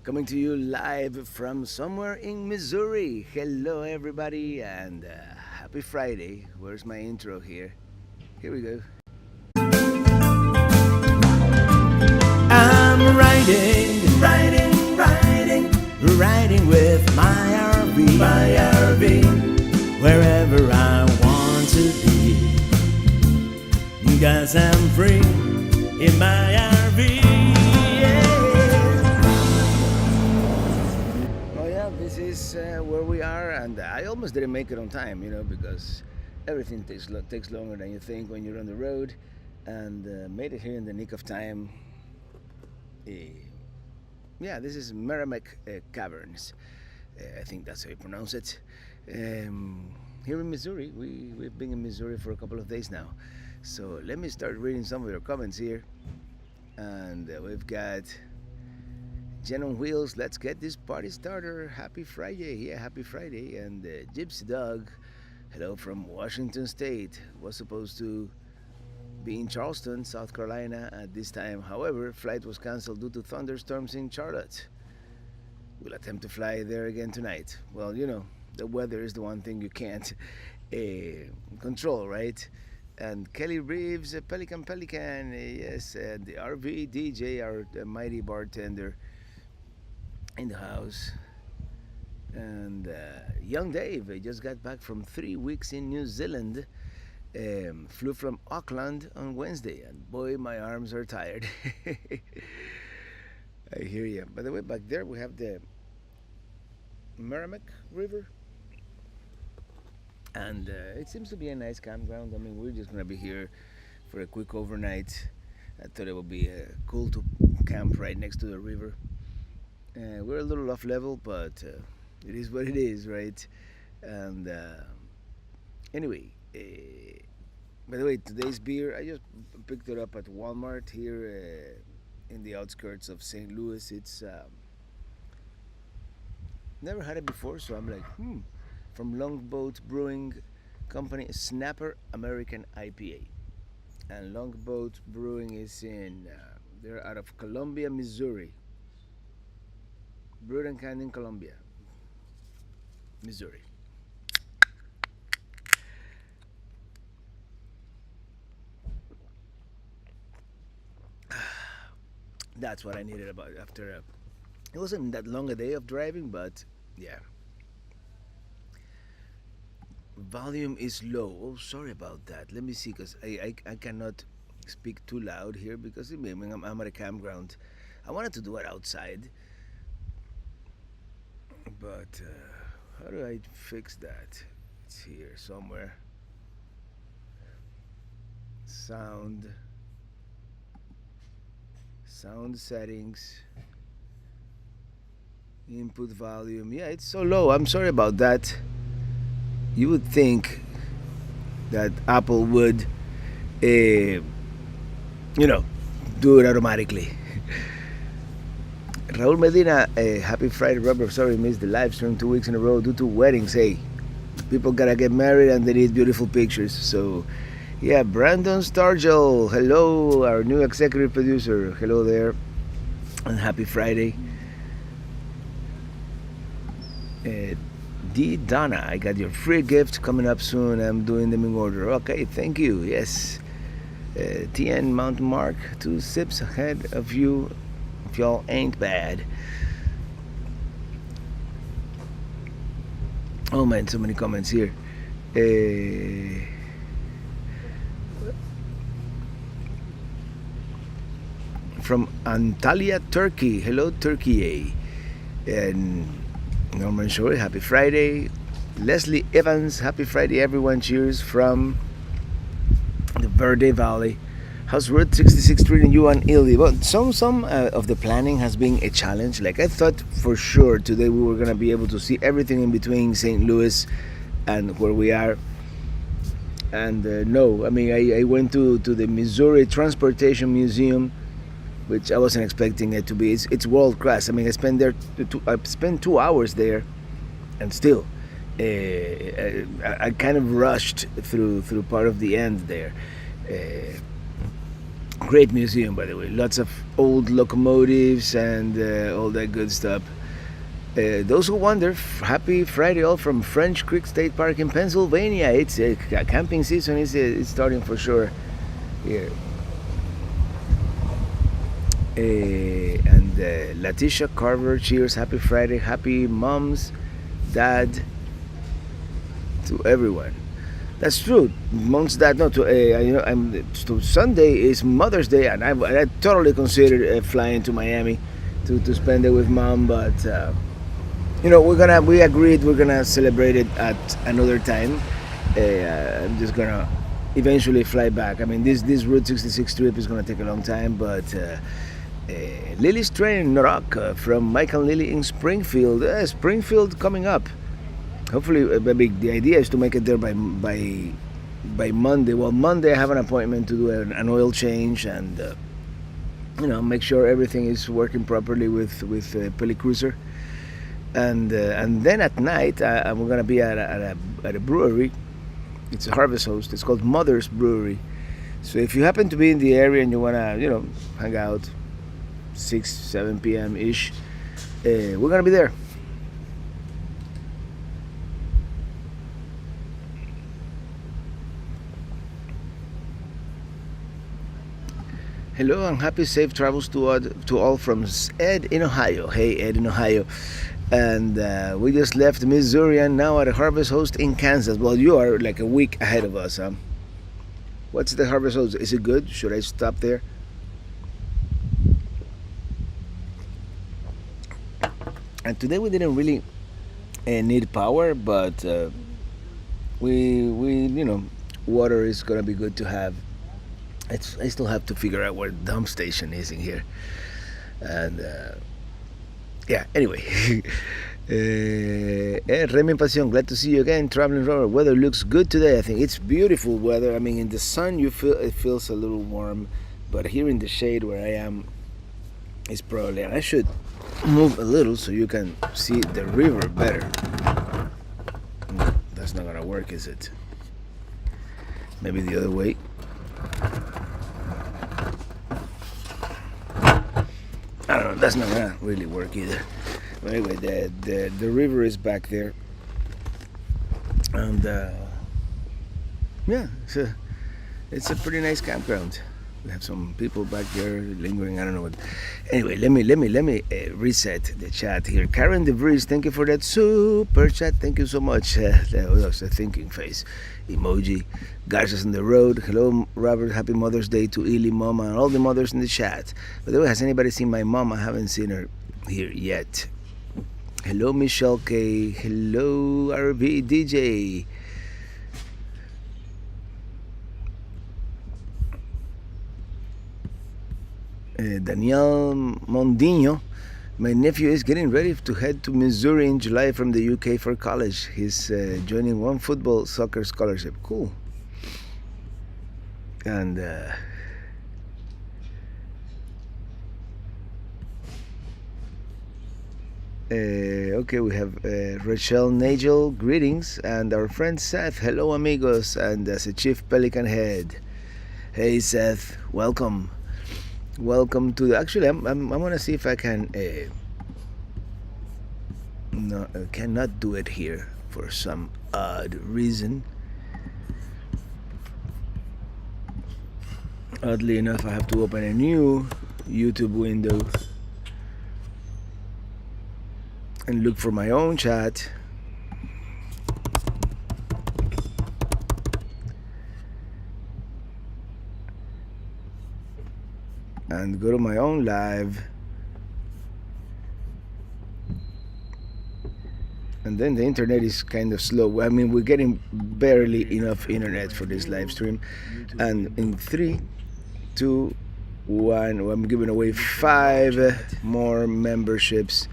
Coming to you live from somewhere in Missouri. Hello, everybody, and happy Friday. Where's my intro here? Here we go. I'm riding with my RV, wherever I want to be. Cause I'm free in my RV. Oh yeah, this is where we are, and I almost didn't make it on time, because everything takes longer than you think when you're on the road, and made it here in the nick of time. Yeah, this is Merrimack Caverns. I think that's how you pronounce it. Here in Missouri, we've been in Missouri for a couple of days now. So let me start reading some of your comments here. And we've got Jen on Wheels. Let's get this party started. Happy Friday. Yeah, happy Friday. And Gypsy Dog, hello from Washington State. Was supposed to be in Charleston, South Carolina at this time. However, flight was canceled due to thunderstorms in Charlotte. We'll attempt to fly there again tonight. Well, the weather is the one thing you can't control, right? And Kelly Reeves, Pelican, yes, and the RV DJ, our mighty bartender in the house. And young Dave, he just got back from 3 weeks in New Zealand. Flew from Auckland on Wednesday, and boy, my arms are tired. I hear you. By the way, back there we have the Merrimack River, and it seems to be a nice campground. I mean, we're just gonna be here for a quick overnight. I thought it would be cool to camp right next to the river. We're a little off level, but it is what it is, right? And anyway, by the way, today's beer, I just picked it up at Walmart here in the outskirts of St. Louis. It's never had it before, so I'm like, from Longboat Brewing Company, Snapper American IPA. And Longboat Brewing is they're out of Columbia, Missouri. Brewed and canned in Columbia, Missouri. That's what I needed about after it wasn't that long a day of driving, but yeah. Volume is low. Oh, sorry about that. Let me see, because I cannot speak too loud here because I'm at a campground. I wanted to do it outside, but how do I fix that? It's here somewhere. Sound settings, input volume. Yeah, it's so low. I'm sorry about that. You would think that Apple would do it automatically. Raul Medina, happy Friday, Robert. Sorry, missed the live stream 2 weeks in a row due to weddings. Hey, people gotta get married and they need beautiful pictures. So, yeah, Brandon Stargell, hello, our new executive producer. Hello there, and happy Friday. D. Donna, I got your free gift coming up soon. I'm doing them in order. Okay, thank you. Yes. TN Mountain Mark, 2 sips ahead of you. If y'all ain't bad. Oh man, so many comments here. From Antalya, Turkey. Hello, Turkey. And Norman Shore, happy Friday. Leslie Evans, happy Friday, everyone. Cheers from the Verde Valley. How's Route 66 treating you on Illy? Well, some of the planning has been a challenge. Like I thought for sure today we were gonna be able to see everything in between St. Louis and where we are. And no, I mean I went to the Missouri Transportation Museum, which I wasn't expecting it to be. It's world class. I mean, I spent 2 hours there, and still, I kind of rushed through part of the end there. Great museum, by the way. Lots of old locomotives and all that good stuff. Those who wonder, happy Friday all from French Creek State Park in Pennsylvania. It's camping season is starting for sure here. And Letitia Carver, cheers, happy Friday, happy moms, dad, to everyone. That's true. Mom's dad, no, to to Sunday is Mother's Day, and I totally considered flying to Miami to spend it with mom, but we agreed we're gonna celebrate it at another time. I'm just gonna eventually fly back. I mean, this Route 66 trip is gonna take a long time, but Lily's train rock from Mike and Lily in Springfield. Springfield coming up. Hopefully, the idea is to make it there by Monday. Well, Monday I have an appointment to do an oil change and make sure everything is working properly with Peli Cruiser. And then at night we're gonna be at a brewery. It's a Harvest Host. It's called Mother's Brewery. So if you happen to be in the area and you wanna hang out 6-7 p.m. ish, we're gonna be there. Hello and happy safe travels to all from Ed in Ohio. Hey, Ed in Ohio. And we just left Missouri and now at a Harvest Host in Kansas. Well, you are like a week ahead of us, huh? What's the Harvest Host? Is it good? Should I stop there? And today we didn't really need power, but water is gonna be good to have. I still have to figure out where the dump station is in here, and yeah. Anyway, Remy Passion, glad to see you again. Traveling Robert, weather looks good today. I think it's beautiful weather. I mean, in the sun it feels a little warm, but here in the shade where I am, it's probably. And I should move a little so you can see the river better. No, that's not gonna work, is it? Maybe the other way. I don't know, that's not gonna really work either. But anyway, the river is back there, and yeah, it's a pretty nice campground. We have some people back there lingering. I don't know what. Anyway, let me reset the chat here. Karen DeVries, thank you for that super chat. Thank you so much. That was a thinking face emoji. Garcia's on the road. Hello, Robert. Happy Mother's Day to Ili, Mama, and all the mothers in the chat. By the way, has anybody seen my mom? I haven't seen her here yet. Hello, Michelle K. Hello, RV DJ. Daniel Mondino, my nephew is getting ready to head to Missouri in July from the UK for college. He's joining one football soccer scholarship. Cool. And okay, we have Rachel Nagel, greetings, and our friend Seth, hello amigos, and as a Chief Pelican Head. Hey Seth, welcome. Welcome to the. Actually, I'm gonna see if I can. No, I cannot do it here for some odd reason. Oddly enough, I have to open a new YouTube window and look for my own chat. And go to my own live, and then the internet is kind of slow. I mean, we're getting barely enough internet for this live stream. And in 3, 2, 1, I'm giving away 5 more memberships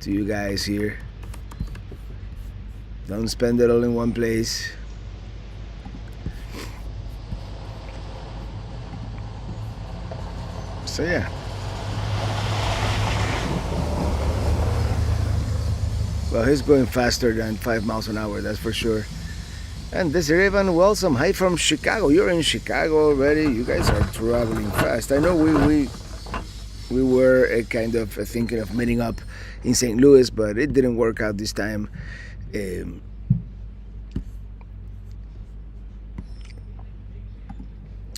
to you guys here. Don't spend it all in one place. So yeah. Well, he's going faster than 5 miles an hour, that's for sure. And Desiree Van Welsom, hi from Chicago. You're in Chicago already. You guys are traveling fast. I know we were kind of thinking of meeting up in St. Louis, but it didn't work out this time. Um,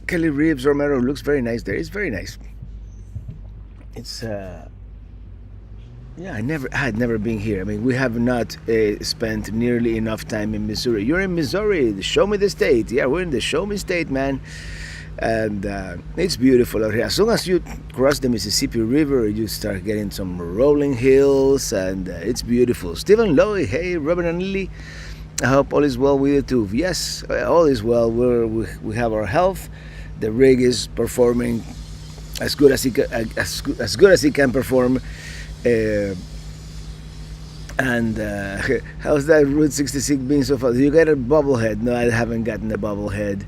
Kelly Reeves Romero looks very nice there. It's very nice. It's yeah, I had never been here. I mean, we have not spent nearly enough time in Missouri. You're in Missouri. Show me the state. Yeah, we're in the Show Me State, man. And it's beautiful out here. As soon as you cross the Mississippi River, you start getting some rolling hills, and it's beautiful. Stephen Lowy, hey, Robert and Lily. I hope all is well with you too. Yes, all is well. We have our health. The rig is performing as good as as good as it can perform. Uh, and how's that Route 66 been so far? Do you get a bobblehead? No, I haven't gotten a bobblehead.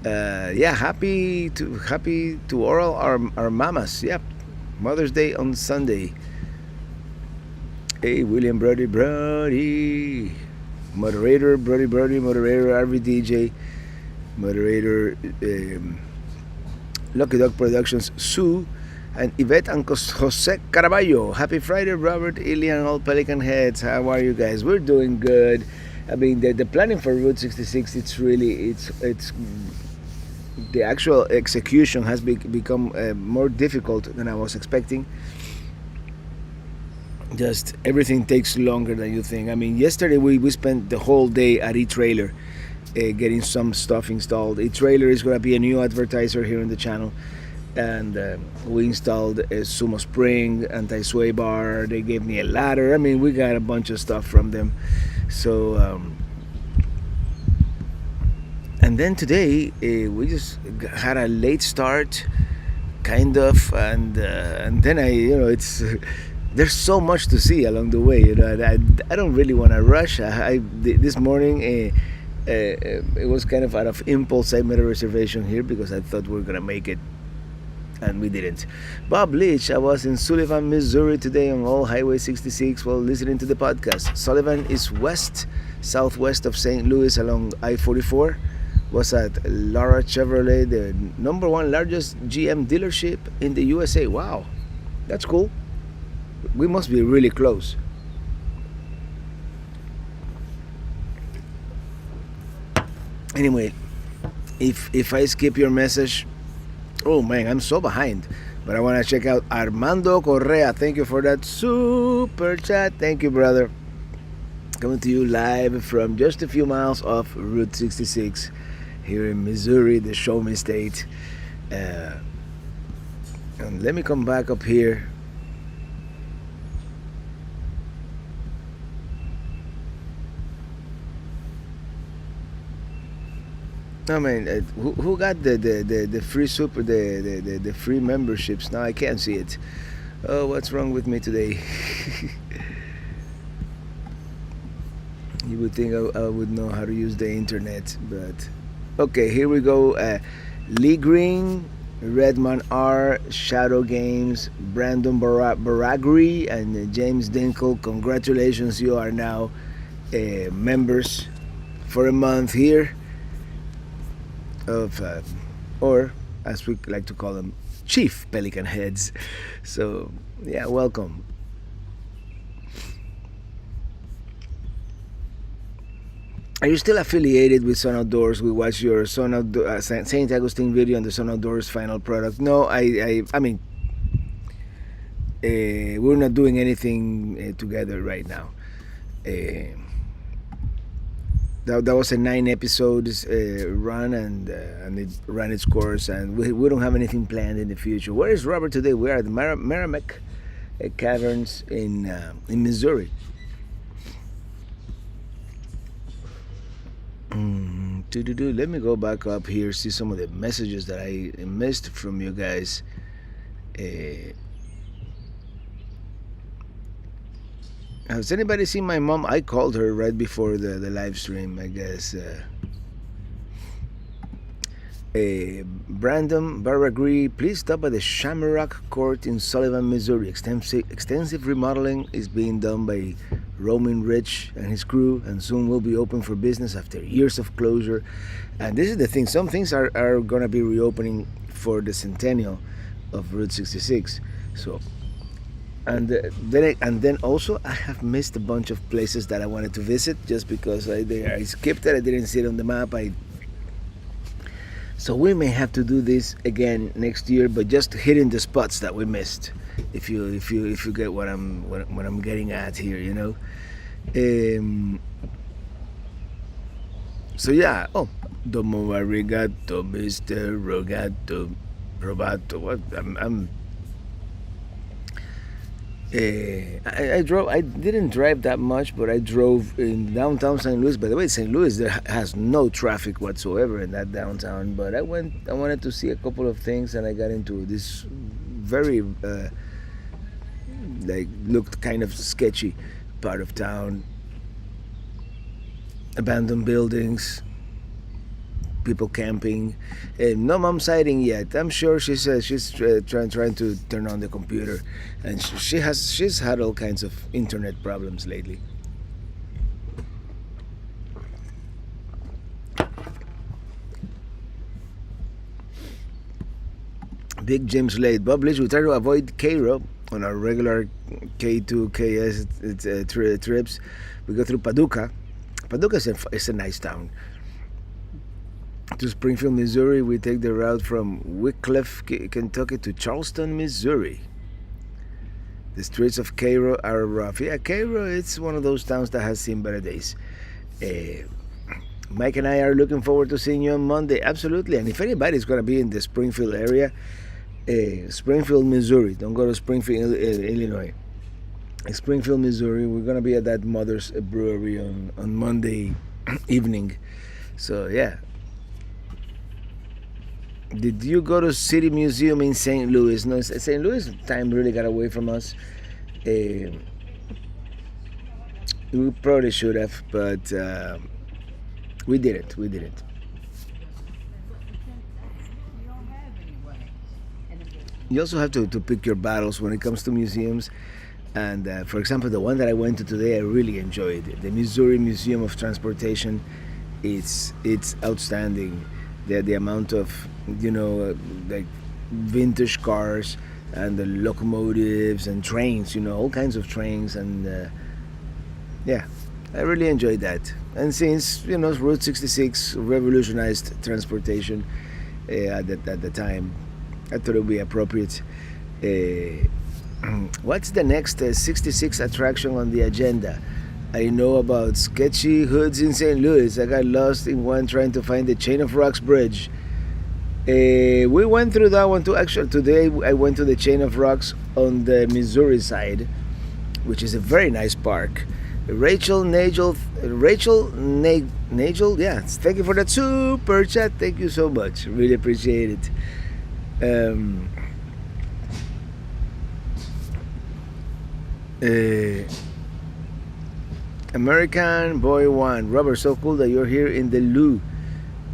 Yeah, happy to oral our mamas. Yep, Mother's Day on Sunday. Hey, William Brody, moderator Brody, moderator RVDJ, moderator Lucky Dog Productions, Sue, and Yvette and Jose Caraballo. Happy Friday, Robert, Ilya, and all Pelican Heads. How are you guys? We're doing good. I mean, the planning for Route 66, it's really, it's the actual execution has become more difficult than I was expecting. Just everything takes longer than you think. I mean, yesterday we spent the whole day at eTrailer getting some stuff installed. eTrailer is going to be a new advertiser here on the channel. And we installed a Sumo Spring, anti-sway bar. They gave me a ladder. I mean, we got a bunch of stuff from them. So, and then today we just had a late start, kind of, and then it's there's so much to see along the way. I don't really want to rush. This morning. It was kind of out of impulse. I made a reservation here because I thought we were gonna make it, and we didn't. Bob Leach, I was in Sullivan, Missouri today on Old Highway 66 while listening to the podcast. Sullivan is southwest of St. Louis along I-44. Was at Lara Chevrolet, the #1 largest GM dealership in the USA. Wow, that's cool. We must be really close. Anyway, if I skip your message, oh man, I'm so behind. But I want to check out Armando Correa. Thank you for that super chat. Thank you, brother. Coming to you live from just a few miles off Route 66 here in Missouri, the Show Me State. And let me come back up here. I mean, who got the free super the free memberships? Now I can't see it. Oh, what's wrong with me today? You would think I would know how to use the internet, but okay, here we go. Lee Green, Redmond R, Shadow Games, Brandon Baragri, and James Dinkle. Congratulations, you are now members for a month here of, or as we like to call them, Chief Pelican Heads. So yeah, welcome. Are you still affiliated with Sun Outdoors? We watched your St. Augustine video on the Sun Outdoors final product. No, I mean, we're not doing anything together right now. That was a 9 episodes run, and it ran its course, and we don't have anything planned in the future. Where is Robert today? We are at the Merrimack Caverns in Missouri. Let me go back up here, see some of the messages that I missed from you guys. Has anybody seen my mom? I called her right before the live stream, I guess. Brandon Baragri, please stop by the Shamrock Court in Sullivan, Missouri. Extensive remodeling is being done by Roman Rich and his crew, and soon will be open for business after years of closure. And this is the thing: some things are gonna be reopening for the centennial of Route 66. So, and then also I have missed a bunch of places that I wanted to visit just because I skipped it. I didn't see it on the map. So we may have to do this again next year, but just hitting the spots that we missed. If you get what I'm getting at here, you know. Um, so yeah. Oh, domo arigato, Mister Rogato, Robato. What? I'm I drove. I didn't drive that much, but I drove in downtown St. Louis. By the way, St. Louis there has no traffic whatsoever in that downtown. But I went. I wanted to see a couple of things, and I got into this very like looked kind of sketchy part of town. Abandoned buildings, people camping. No mom sighting yet. I'm sure she says she's trying to turn on the computer, and she's had all kinds of internet problems lately. Big James late. Bob Leach, we try to avoid Cairo on our regular K2 KS trips. We go through Paducah. Paducah is a nice town. To Springfield, Missouri, we take the route from Wickliffe, Kentucky to Charleston, Missouri. The streets of Cairo are rough. Yeah, Cairo, it's one of those towns that has seen better days. Uh, Mike and I are looking forward to seeing you on Monday. Absolutely. And if anybody's going to be in the Springfield area, Springfield, Missouri. Don't go to Springfield, Illinois. Springfield, Missouri. We're going to be at that Mother's Brewery on Monday evening. So, yeah. Did you go to City Museum in St. Louis? No, St. Louis time really got away from us. Uh, we probably should have, but we didn't. We didn't. You also have to pick your battles when it comes to museums. And for example, the one that I went to today, I really enjoyed it. The Missouri Museum of Transportation. It's outstanding. The amount of like vintage cars and the locomotives and trains, all kinds of trains, and yeah, I really enjoyed that. And since Route 66 revolutionized transportation at the time, I thought it would be appropriate. Uh, what's the next 66 attraction on the agenda? I know about sketchy hoods in St. Louis. I got lost in one trying to find the Chain of Rocks Bridge. We went through that one too. Actually, today I went to the Chain of Rocks on the Missouri side, which is a very nice park. Nagel, yeah. Thank you for that super chat. Thank you so much. Really appreciate it. Um, uh, American Boy One, Robert, so cool that you're here in the Lou.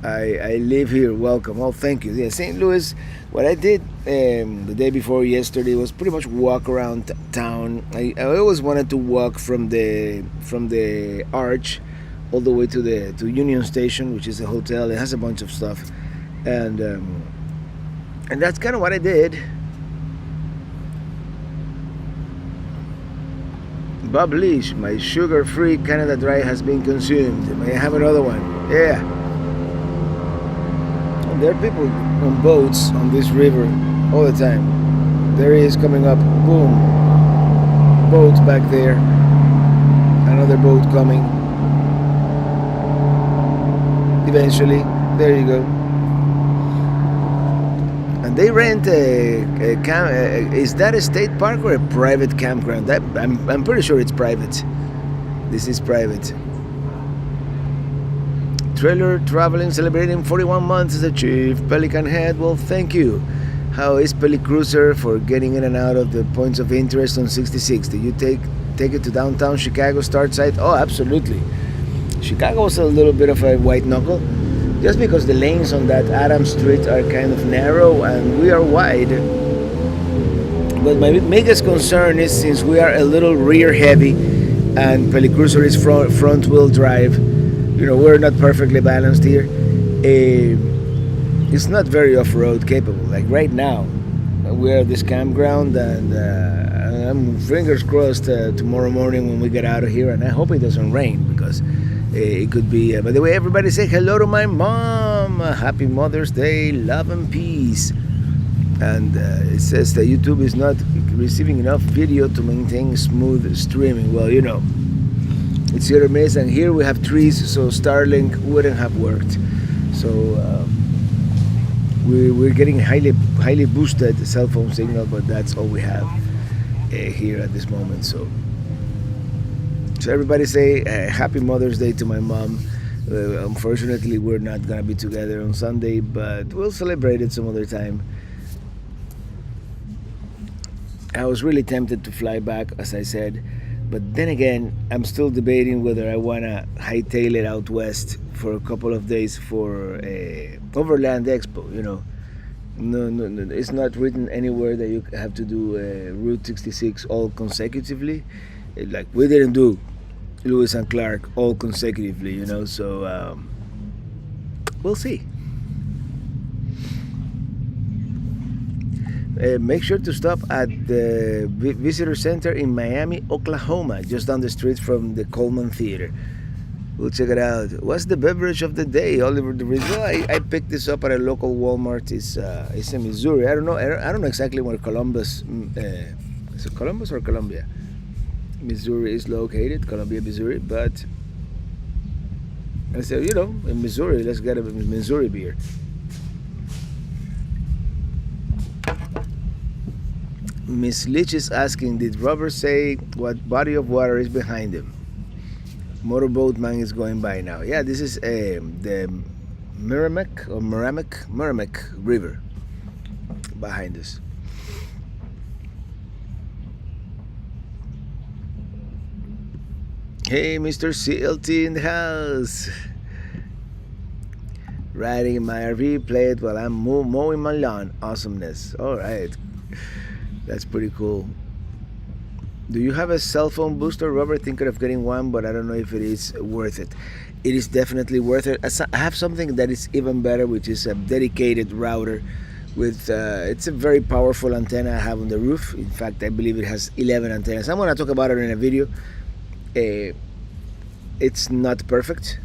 I live here. Welcome. Oh, thank you. Yeah, St. Louis. What I did the day before yesterday was pretty much walk around town. I always wanted to walk from the Arch all the way to Union Station, which is a hotel. It has a bunch of stuff, and that's kind of what I did. Bob Leash, my sugar-free Canada Dry has been consumed. May I have another one? Yeah. There are people on boats on this river all the time. There he is coming up. Boom. Boat back there. Another boat coming. Eventually. There you go. And they rent is that a state park or a private campground? I'm pretty sure it's private. This is private. Trailer traveling, celebrating 41 months as a chief. Pelican Head, well, thank you. How is Pelicruiser for getting in and out of the points of interest on 66? Did you take it to downtown Chicago start site? Oh, absolutely. Chicago was a little bit of a white knuckle, just because the lanes on that Adams Street are kind of narrow and we are wide. But my biggest concern is, since we are a little rear heavy, and Pelicruiser is front wheel drive. You know, we're not perfectly balanced here. It's not very off road capable. Like right now, we're at this campground, and I'm fingers crossed tomorrow morning when we get out of here, and I hope it doesn't rain because it could be. By the way, everybody say hello to my mom. Happy Mother's Day, love and peace. And it says that YouTube is not receiving enough video to maintain smooth streaming. Well, you know, it's hit or miss, and here we have trees, so Starlink wouldn't have worked. So we're getting highly boosted cell phone signal, but that's all we have here at this moment. So everybody say Happy Mother's Day to my mom. Unfortunately, we're not gonna be together on Sunday, but we'll celebrate it some other time. I was really tempted to fly back, as I said, but then again, I'm still debating whether I want to hightail it out west for a couple of days for Overland Expo. You know, no, it's not written anywhere that you have to do Route 66 all consecutively. Like we didn't do Lewis and Clark all consecutively, you know. So we'll see. Make sure to stop at the Visitor Center in Miami, Oklahoma, just down the street from the Coleman Theater. We'll check it out. What's the beverage of the day, Oliver DeVries? Well, I picked this up at a local Walmart. It's in Missouri. I don't know exactly where Columbus. Is it Columbus or Columbia? Missouri is located, Columbia, Missouri. But I said, you know, in Missouri, let's get a Missouri beer. Miss Leach is asking, did Robert say what body of water is behind him? Motorboat man is going by now. Yeah, this is the Merrimack River behind us. Hey, Mr. CLT in the house. Riding in my RV, play it while I'm mowing my lawn. Awesomeness. All right. That's pretty cool. Do you have a cell phone booster, Robert? Thinking of getting one, but I don't know if it is worth it. It is definitely worth it. I have something that is even better, which is a dedicated router with it's a very powerful antenna I have on the roof. In fact, I believe it has 11 antennas. I'm going to talk about it in a video. It's not perfect.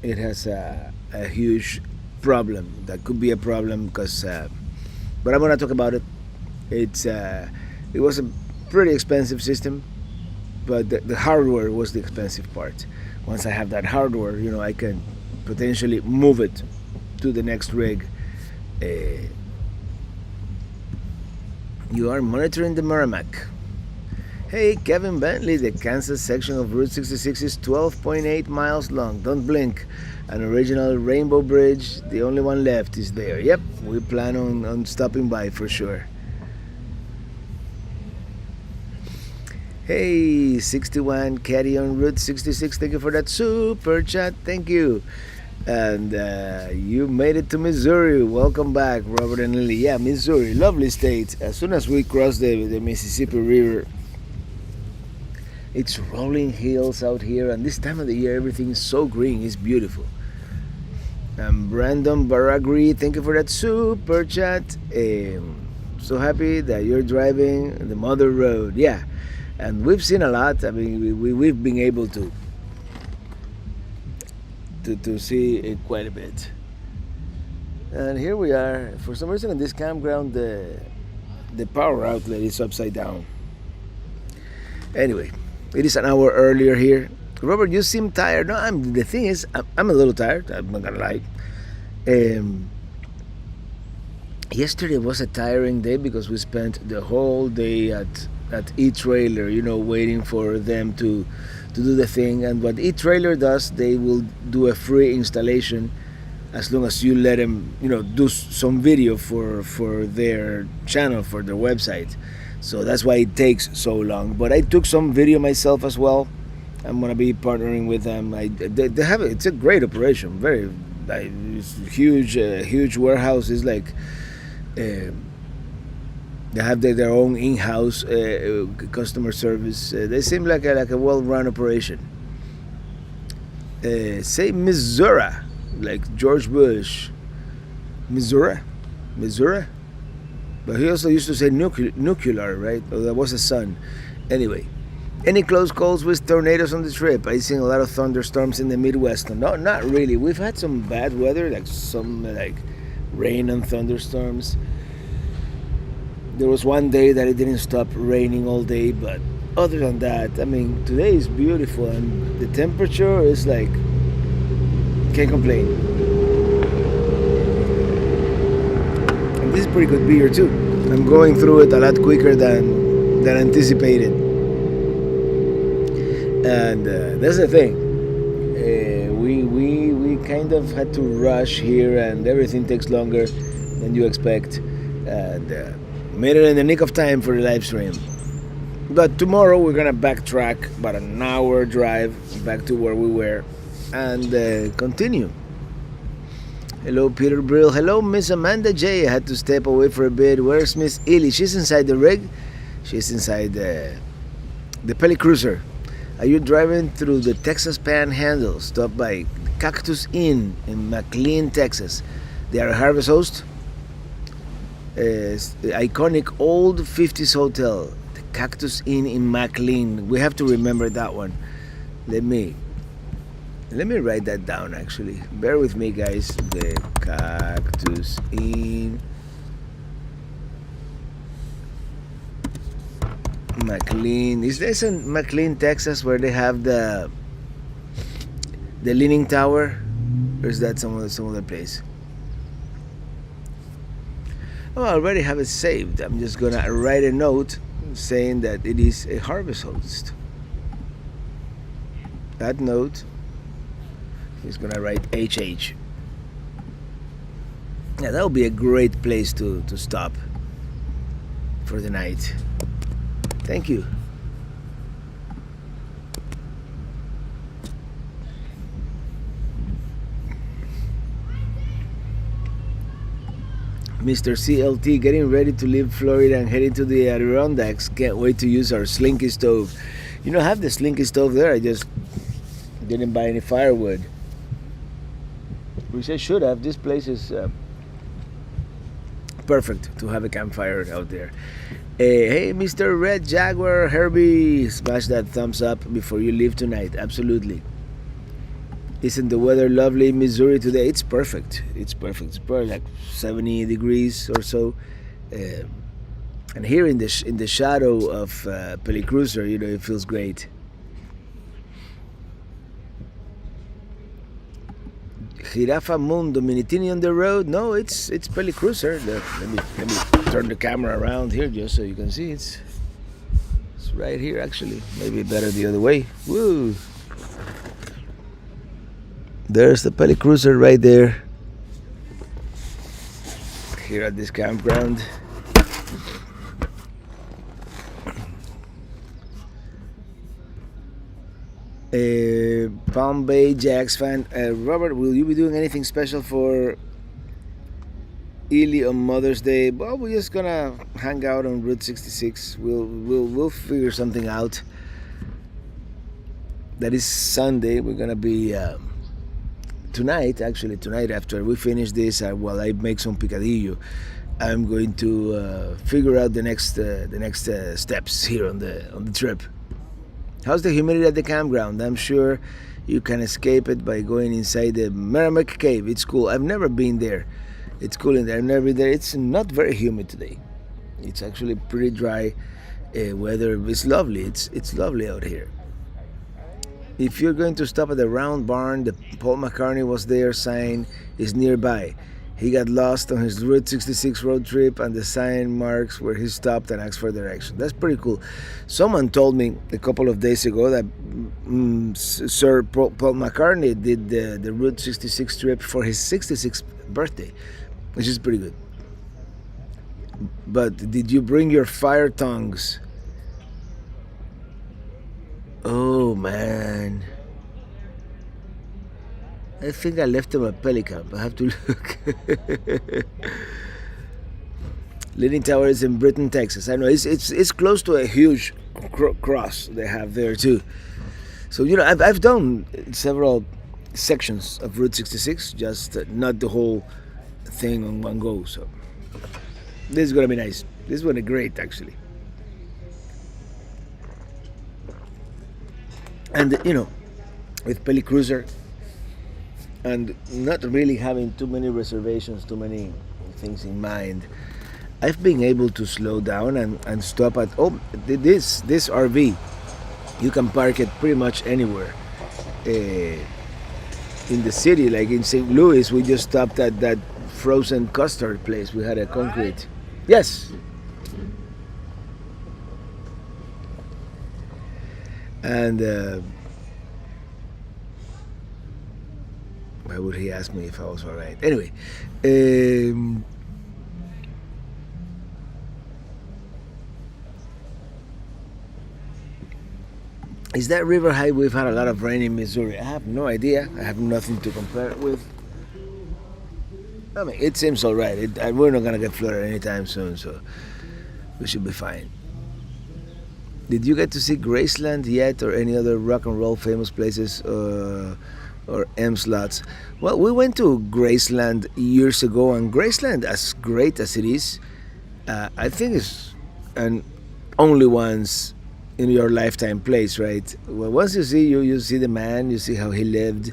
It has a huge problem. That could be a problem because but I'm going to talk about it. It was a pretty expensive system, but the hardware was the expensive part. Once I have that hardware, you know, I can potentially move it to the next rig. You are monitoring the Merrimack. Hey, Kevin Bentley, the Kansas section of Route 66 is 12.8 miles long. Don't blink. An original Rainbow Bridge, the only one left, is there. Yep, we plan on stopping by for sure. Hey, 61 Caddy on Route 66, thank you for that super chat, thank you. And you made it to Missouri. Welcome back, Robert and Lily. Yeah, Missouri, lovely state. As soon as we cross the Mississippi River, it's rolling hills out here, and this time of the year everything is so green, it's beautiful. Brandon Baragri, thank you for that super chat. So happy that you're driving the Mother Road. Yeah, and we've seen a lot. I mean, we've been able to see it quite a bit. And here we are. For some reason in this campground, the power outlet is upside down. Anyway, it is an hour earlier here. Robert, you seem tired. No, the thing is, I'm a little tired. I'm not gonna lie. Yesterday was a tiring day because we spent the whole day at E-Trailer, you know, waiting for them to do the thing. And what E-Trailer does, they will do a free installation as long as you let them, you know, do some video for their channel, for their website. So that's why it takes so long. But I took some video myself as well. I'm gonna be partnering with them. They have it's a great operation. Very, it's huge warehouse. Is like They have their own in-house customer service. They seem like a well-run operation. Say Missouri, like George Bush. Missouri, Missouri. But he also used to say nuclear, right? Oh, that was a son. Anyway, any close calls with tornadoes on the trip? I seen a lot of thunderstorms in the Midwest. No, not really. We've had some bad weather, like some like rain and thunderstorms. There was one day that it didn't stop raining all day, but other than that, I mean, today is beautiful and the temperature is like, can't complain. And this is pretty good beer too. I'm going through it a lot quicker than anticipated. And that's the thing. We kind of had to rush here, and everything takes longer than you expect. And made it in the nick of time for the live stream. But tomorrow we're gonna backtrack about an hour drive back to where we were and continue. Hello, Peter Brill. Hello, Miss Amanda J. I had to step away for a bit. Where's Miss Ely? She's inside the rig. She's inside the Pele Cruiser. Are you driving through the Texas Panhandle? Stop by Cactus Inn in McLean, Texas. They are a Harvest host. The iconic old 50s hotel, the Cactus Inn in McLean. We have to remember that one. Let me write that down, actually. Bear with me, guys. The Cactus Inn McLean. Is this in McLean, Texas, where they have the Leaning Tower, or is that some other place? Oh, I already have it saved. I'm just gonna write a note saying that it is a Harvest host. That note is gonna write HH. Yeah, that would be a great place to stop for the night. Thank you. Mr. CLT, getting ready to leave Florida and heading to the Adirondacks. Can't wait to use our Slinky stove. You know, I have the Slinky stove there. I just didn't buy any firewood, which I should have. This place is perfect to have a campfire out there. Hey, Mr. Red Jaguar Herbie, smash that thumbs up before you leave tonight. Absolutely. Isn't the weather lovely in Missouri today? It's perfect. It's perfect. It's probably like 70 degrees or so. And here in the shadow of Pele Cruiser, you know, it feels great. Jirafa Mundo, Minitini on the road? No, it's Pele Cruiser. Let me turn the camera around here just so you can see. It's right here, actually. Maybe better the other way. Woo! There's the Pele Cruiser right there. Here at this campground. Palm Bay Jacks fan. Robert, will you be doing anything special for Ely on Mother's Day? Well, we're just gonna hang out on Route 66. We'll figure something out. That is Sunday. We're gonna be tonight after we finish this, while I make some picadillo, I'm going to figure out the next steps here on the trip. How's the humidity at the campground? I'm sure you can escape it by going inside the Merrimack Cave. It's cool. I've never been there. It's cool in there. I've never been there. It's not very humid today. It's actually pretty dry weather. It's lovely. It's lovely out here. If you're going to stop at the Round Barn, the Paul McCartney was there sign is nearby. He got lost on his Route 66 road trip, and the sign marks where he stopped and asked for direction. That's pretty cool. Someone told me a couple of days ago that Sir Paul McCartney did the Route 66 trip for his 66th birthday, which is pretty good. But did you bring your fire tongs? Oh man, I think I left them at Pelican. I have to look. Leaning Tower is in Britton, Texas. I know it's close to a huge cross they have there too. So I've done several sections of Route 66, just not the whole thing on one go. So this is gonna be nice. This is gonna be great actually. And with Peli Cruiser and not really having too many reservations, too many things in mind, I've been able to slow down and stop at this RV. You can park it pretty much anywhere in the city. Like in St. Louis, we just stopped at that frozen custard place. We had a concrete. Yes. And why would he ask me if I was all right? Anyway, is that river high? We've had a lot of rain in Missouri. I have no idea. I have nothing to compare it with. I mean, it seems all right. We're not gonna get flooded anytime soon, so we should be fine. Did you get to see Graceland yet, or any other rock and roll famous places, or M slots? Well, we went to Graceland years ago, and Graceland, as great as it is, I think it's an only once in your lifetime place, right? Well, once you see the man, you see how he lived,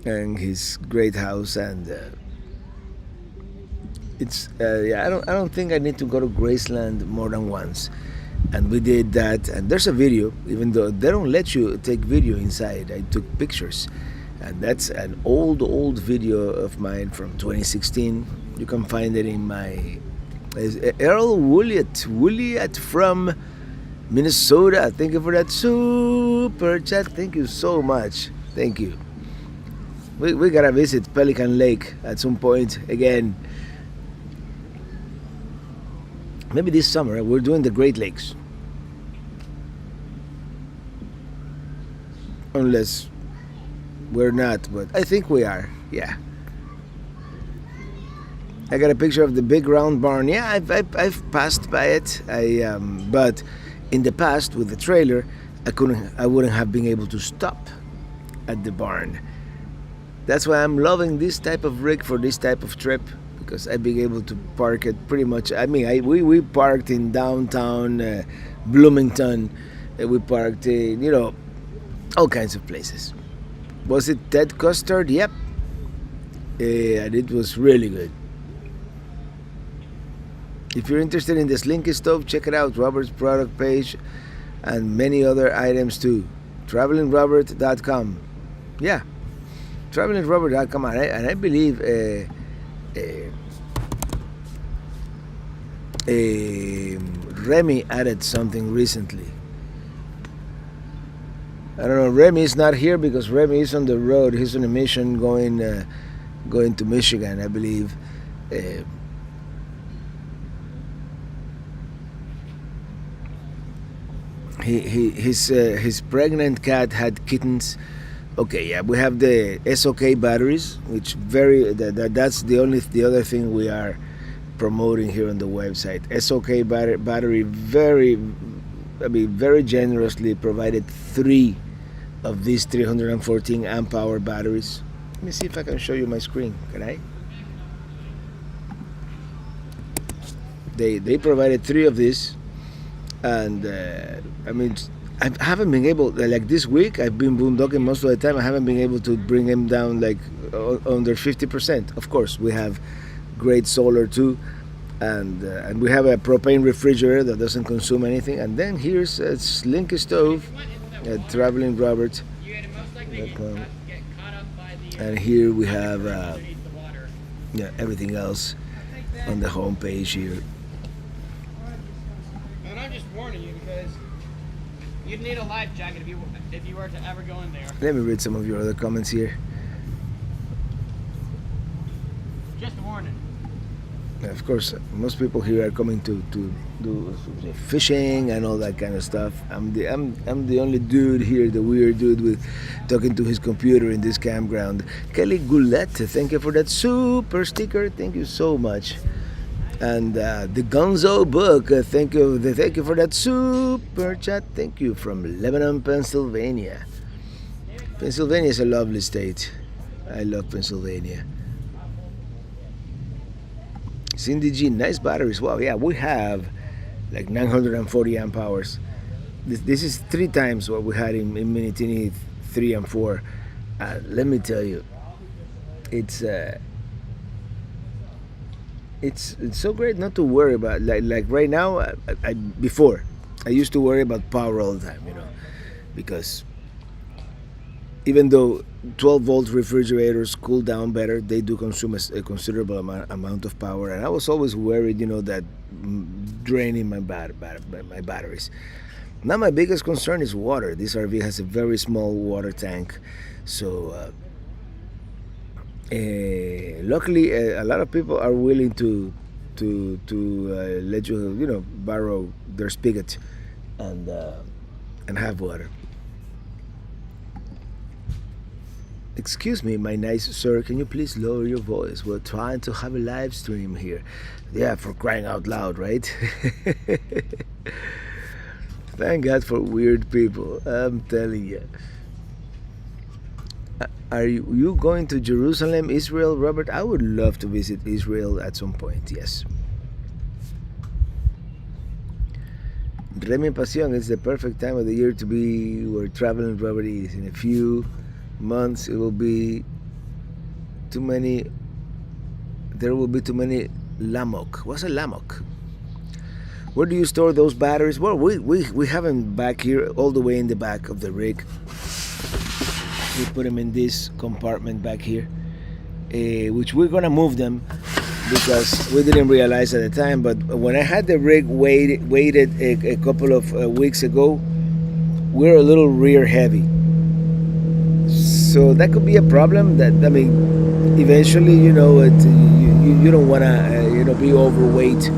and his great house, and it's yeah. I don't think I need to go to Graceland more than once. And we did that, and there's a video, even though they don't let you take video inside. I took pictures, and that's an old video of mine from 2016. You can find it in my Earl Woolleyat from Minnesota. Thank you for that super chat. Thank you so much. Thank you. We gotta visit Pelican Lake at some point again. Maybe this summer. We're doing the Great Lakes. Unless we're not, but I think we are. Yeah. I got a picture of the big round barn. Yeah, I've passed by it. But in the past with the trailer, I wouldn't have been able to stop at the barn. That's why I'm loving this type of rig for this type of trip, because I've been able to park it pretty much. I mean, we parked in downtown Bloomington. We parked in, all kinds of places. Was it Ted Custard? Yep. And it was really good. If you're interested in the Slinky stove, check it out. Robert's product page and many other items too. TravelingRobert.com. Yeah, TravelingRobert.com. And I believe Remy added something recently. I don't know. Remy is not here because Remy is on the road. He's on a mission going to Michigan, I believe. His pregnant cat had kittens. Okay, yeah, we have the SOK batteries, which that's the other thing we are promoting here on the website. SOK battery very generously provided 3 of these 314 amp hour batteries. Let me see if I can show you my screen. Can I? They provided 3 of these, and I haven't been able, like this week I've been boondocking most of the time. I haven't been able to bring them down like under 50%. Of course, we have great solar too, and we have a propane refrigerator that doesn't consume anything. And then here's a Slinky stove at TravelingRobert.com. And here we have everything else on the home page here. And I'm just warning you because you'd need a life jacket if you were to ever go in there. Let me read some of your other comments here. Just a warning. Of course, most people here are coming to do fishing and all that kind of stuff. I'm the only dude here, the weird dude with talking to his computer in this campground. Kelly Goulet, thank you for that super sticker. Thank you so much. And the Gonzo book. Thank you for that super chat. Thank you from Lebanon, Pennsylvania. Pennsylvania is a lovely state. I love Pennsylvania. Cindy G, nice batteries. Wow, yeah, we have like 940 amp hours. This is 3 times what we had in Minitini 3 and 4. Let me tell you, it's so great not to worry about like right now. Before I used to worry about power all the time, because even though 12-volt refrigerators cool down better, they do consume a considerable amount of power, and I was always worried, that draining my batteries. Now my biggest concern is water. This RV has a very small water tank, so luckily a lot of people are willing to let you borrow their spigot and have water. Excuse me, my nice sir, can you please lower your voice? We're trying to have a live stream here. Yeah, for crying out loud, right? Thank God for weird people, I'm telling you. Are you going to Jerusalem, Israel, Robert? I would love to visit Israel at some point, yes. Remy Pasión, it's the perfect time of the year to be where traveling, Robert, is. In a few months it will be too many. There will be too many Lamok. What's a Lamok? Where do you store those batteries? Well, we have them back here, all the way in the back of the rig. We put them in this compartment back here, which we're gonna move them because we didn't realize at the time. But when I had the rig weighted a couple of weeks ago, we're a little rear heavy. So that could be a problem. Eventually, you don't want to, be overweight,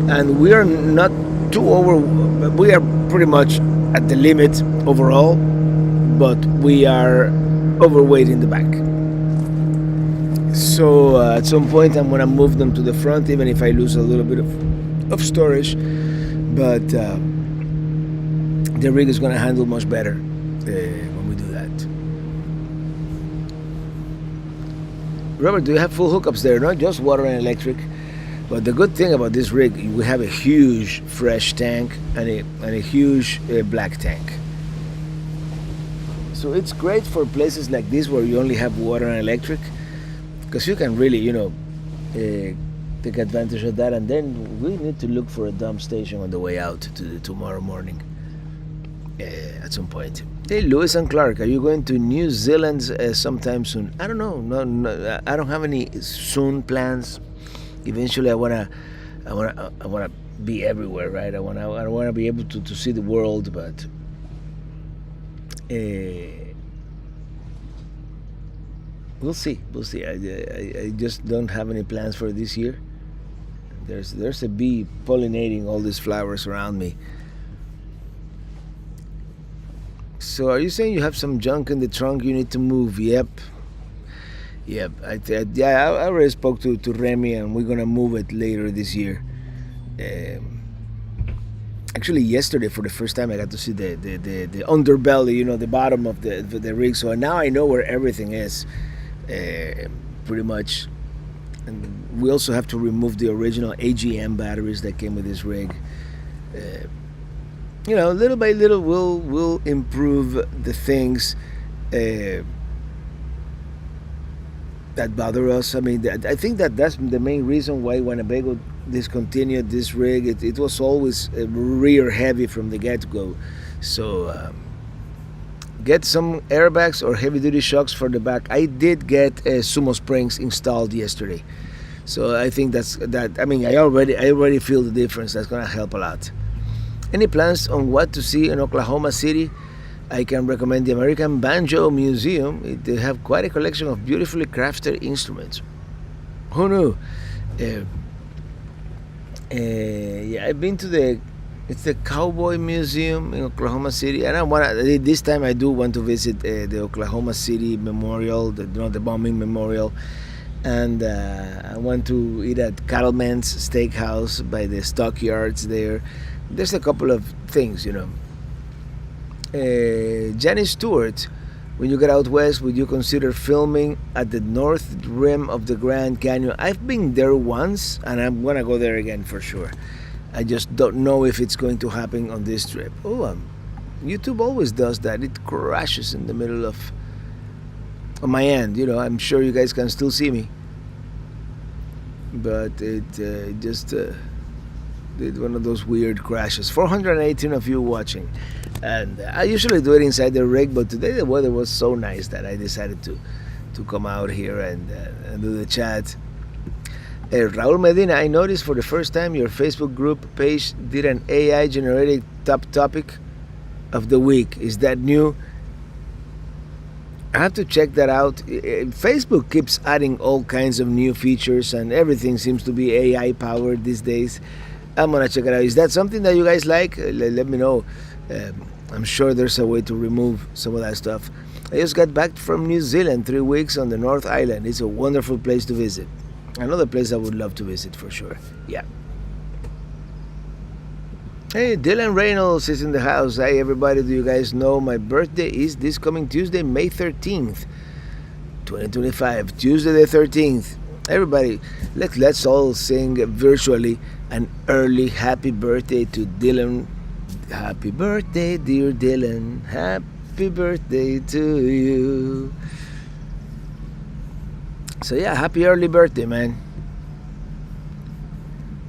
and we are not too over. We are pretty much at the limit overall, but we are overweight in the back. So at some point, I'm gonna move them to the front, even if I lose a little bit of storage. But the rig is gonna handle much better when we do that. Robert, do you have full hookups there? Not just water and electric, but the good thing about this rig, we have a huge fresh tank and a huge black tank. So it's great for places like this where you only have water and electric, because you can really, take advantage of that. And then we need to look for a dump station on the way out to tomorrow morning at some point. Hey, Lewis and Clark, are you going to New Zealand sometime soon? I don't know. No, I don't have any soon plans. Eventually, I wanna be everywhere, right? I wanna be able to see the world, but we'll see. I just don't have any plans for this year. There's a bee pollinating all these flowers around me. So are you saying you have some junk in the trunk you need to move? Yep. I already spoke to Remy, and we're gonna move it later this year. Actually, yesterday for the first time I got to see the underbelly, the bottom of the rig. So now I know where everything is, pretty much. And we also have to remove the original AGM batteries that came with this rig. Little by little, we'll improve the things that bother us. I mean, I think that's the main reason why Winnebago discontinued this rig. It was always rear heavy from the get-go. So get some airbags or heavy-duty shocks for the back. I did get Sumo Springs installed yesterday, so I think I mean, I already feel the difference. That's gonna help a lot. Any plans on what to see in Oklahoma City? I can recommend the American Banjo Museum. They have quite a collection of beautifully crafted instruments. Who knew? I've been to the Cowboy Museum in Oklahoma City, and this time I do want to visit the Oklahoma City Memorial, the bombing memorial, and I want to eat at Cattleman's Steakhouse by the stockyards there. There's a couple of things, you know. Janice Stewart, when you get out west, would you consider filming at the north rim of the Grand Canyon? I've been there once, and I'm gonna go there again for sure. I just don't know if it's going to happen on this trip. Oh, YouTube always does that. It crashes in the middle of on my end. You know, I'm sure you guys can still see me, but it just did one of those weird crashes. 418 of you watching, and I usually do it inside the rig, but today the weather was so nice that I decided to come out here and do the chat. Raul Medina, I noticed for the first time your Facebook group page did an AI generated top topic of the week. Is that new? I have to check that out. Facebook keeps adding all kinds of new features, and everything seems to be AI powered these days. I'm gonna check it out. Is that something that you guys like? Let me know. I'm sure there's a way to remove some of that stuff. I just got back from New Zealand, 3 weeks on the North Island. It's a wonderful place to visit. Another place I would love to visit for sure. Yeah. Hey, Dylan Reynolds is in the house. Hey, everybody, do you guys know my birthday is this coming Tuesday, May 13th, 2025. Tuesday the 13th. Everybody, let's all sing virtually an early happy birthday to Dylan. Happy birthday, dear Dylan. Happy birthday to you. So yeah, happy early birthday, man.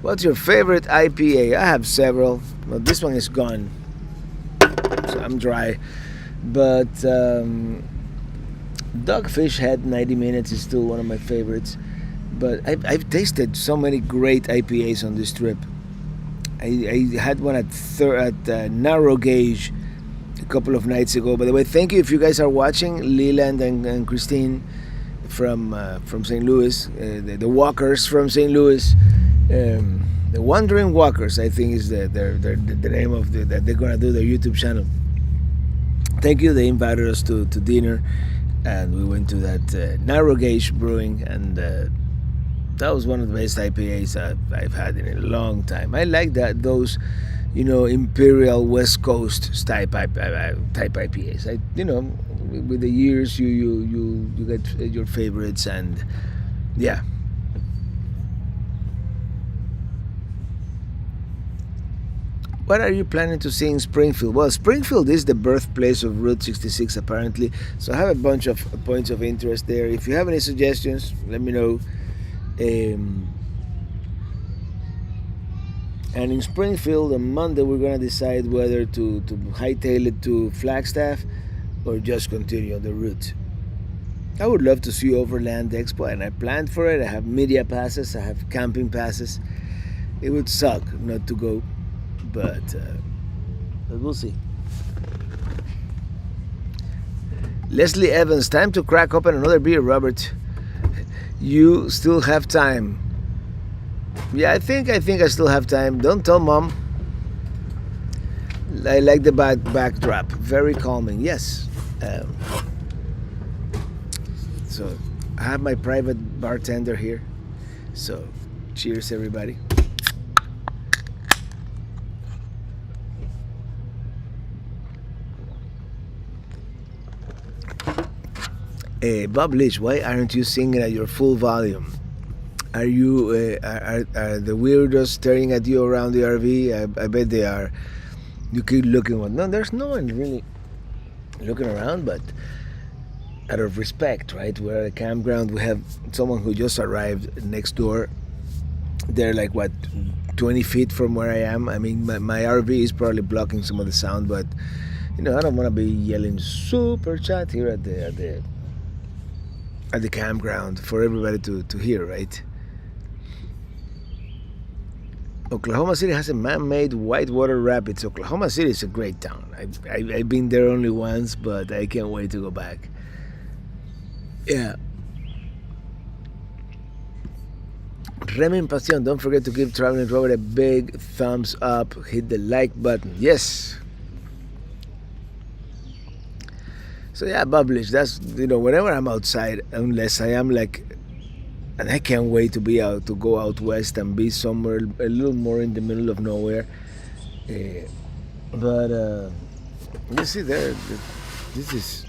What's your favorite IPA? I have several. Well, this one is gone, so I'm dry. But Dogfish Head 90 Minutes is still one of my favorites. But I've tasted so many great IPAs on this trip. I had one at Narrow Gauge a couple of nights ago. By the way, thank you if you guys are watching, Leland and Christine from St. Louis, the Walkers from St. Louis, the Wandering Walkers, I think is the name of that they're gonna do their YouTube channel. Thank you. They invited us to dinner, and we went to that Narrow Gauge Brewing, and that was one of the best IPAs I've had in a long time. I like those, you know, Imperial West Coast type IPAs. With the years you get your favorites, and yeah. What are you planning to see in Springfield? Well, Springfield is the birthplace of Route 66 apparently, so I have a bunch of points of interest there. If you have any suggestions, let me know. And in Springfield on Monday we're gonna decide whether to hightail it to Flagstaff or just continue on the route. I would love to see Overland Expo, and I planned for it. I have media passes, I have camping passes. It would suck not to go, but we'll see. Leslie Evans, time to crack open another beer, Robert. You still have time. Yeah, I think I still have time. Don't tell mom. I like the backdrop. Very calming. Yes. So I have my private bartender here. So cheers, everybody. Bob Leach, why aren't you singing at your full volume? Are you are the weirdos staring at you around the RV? I bet they are. You keep looking. No, there's no one really looking around, but out of respect, right? We're at a campground. We have someone who just arrived next door. They're like, what, 20 feet from where I am? I mean, my RV is probably blocking some of the sound, but I don't want to be yelling super chat here at the campground for everybody to hear, right? Oklahoma City has a man-made whitewater rapids. Oklahoma City is a great town. I've been there only once, but I can't wait to go back. Yeah. Remy Pasión, don't forget to give Traveling Robert a big thumbs up. Hit the like button. Yes. So yeah, Publish. That's, whenever I'm outside, unless I am like and I can't wait to be out to go out west and be somewhere a little more in the middle of nowhere. Uh, but you see, this is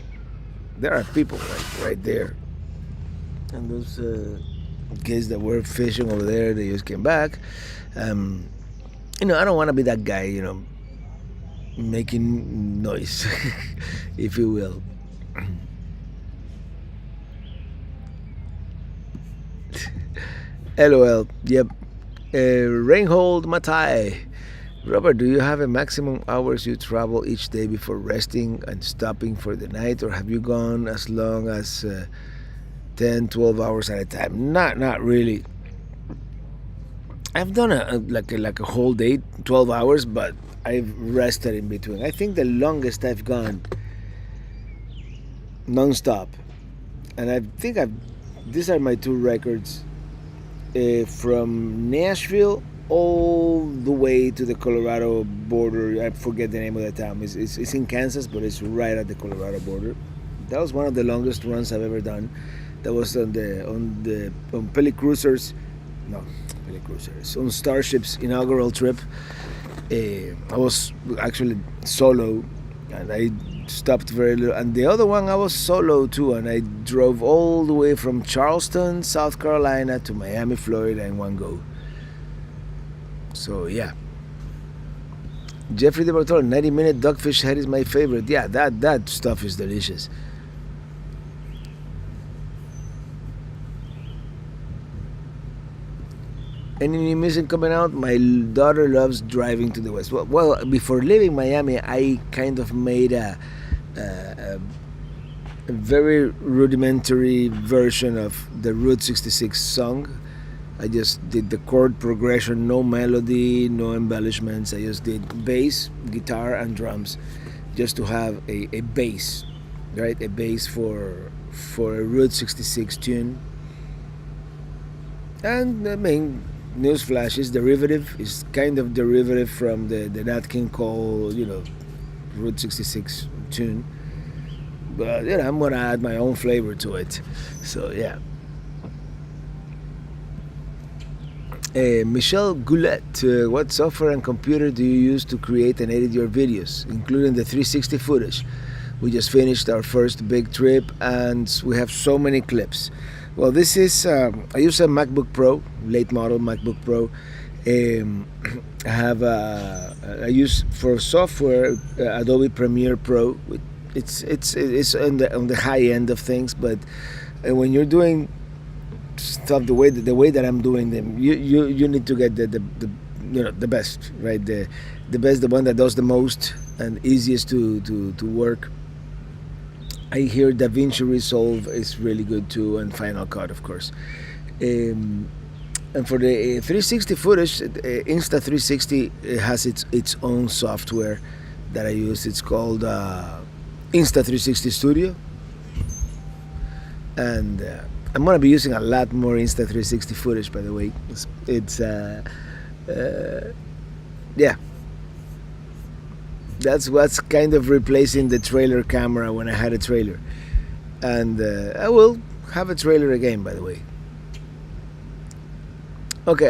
there are people right there, and those kids that were fishing over there, they just came back. Um, I don't want to be that guy, making noise, if you will. LOL. Yep. Reinhold Matai. Robert, do you have a maximum hours you travel each day before resting and stopping for the night, or have you gone as long as 10, 12 hours at a time? Not really. I've done like a whole day, 12 hours, but I've rested in between. I think the longest I've gone non-stop, and I think I've these are my two records, from Nashville all the way to the Colorado border. I forget the name of the town. It's in Kansas, but it's right at the Colorado border. That was one of the longest runs I've ever done. That was on Pele Cruisers, no, Pele Cruisers, on Starship's inaugural trip. I was actually solo, and I stopped very little. And the other one I was solo too, and I drove all the way from Charleston, South Carolina, to Miami, Florida, in one go. So yeah. Jeffrey de Bartolo, 90-minute dogfish head is my favorite. Yeah, that stuff is delicious. Any new music coming out? My daughter loves Driving to the West. Well, before leaving Miami, I kind of made a very rudimentary version of the Route 66 song. I just did the chord progression, no melody, no embellishments. I just did bass, guitar, and drums, just to have a bass, right? A bass for a Route 66 tune. And I mean, newsflash is derivative. Is kind of derivative from the Nat King Cole, Route 66 tune. But I'm gonna add my own flavor to it. So yeah. Michelle Goulet, what software and computer do you use to create and edit your videos, including the 360 footage? We just finished our first big trip and we have so many clips. Well, this is, I use a MacBook Pro, late model MacBook Pro. I use for software Adobe Premiere Pro. It's on the high end of things, but when you're doing stuff the way that I'm doing them, you need to get the best, right? The best, the one that does the most and easiest to work. I hear DaVinci Resolve is really good too, and Final Cut, of course. And for the 360 footage, Insta360 has its own software that I use. It's called Insta360 Studio, and I'm gonna be using a lot more Insta360 footage. By the way, it's yeah. That's what's kind of replacing the trailer camera when I had a trailer. And I will have a trailer again, by the way. Okay,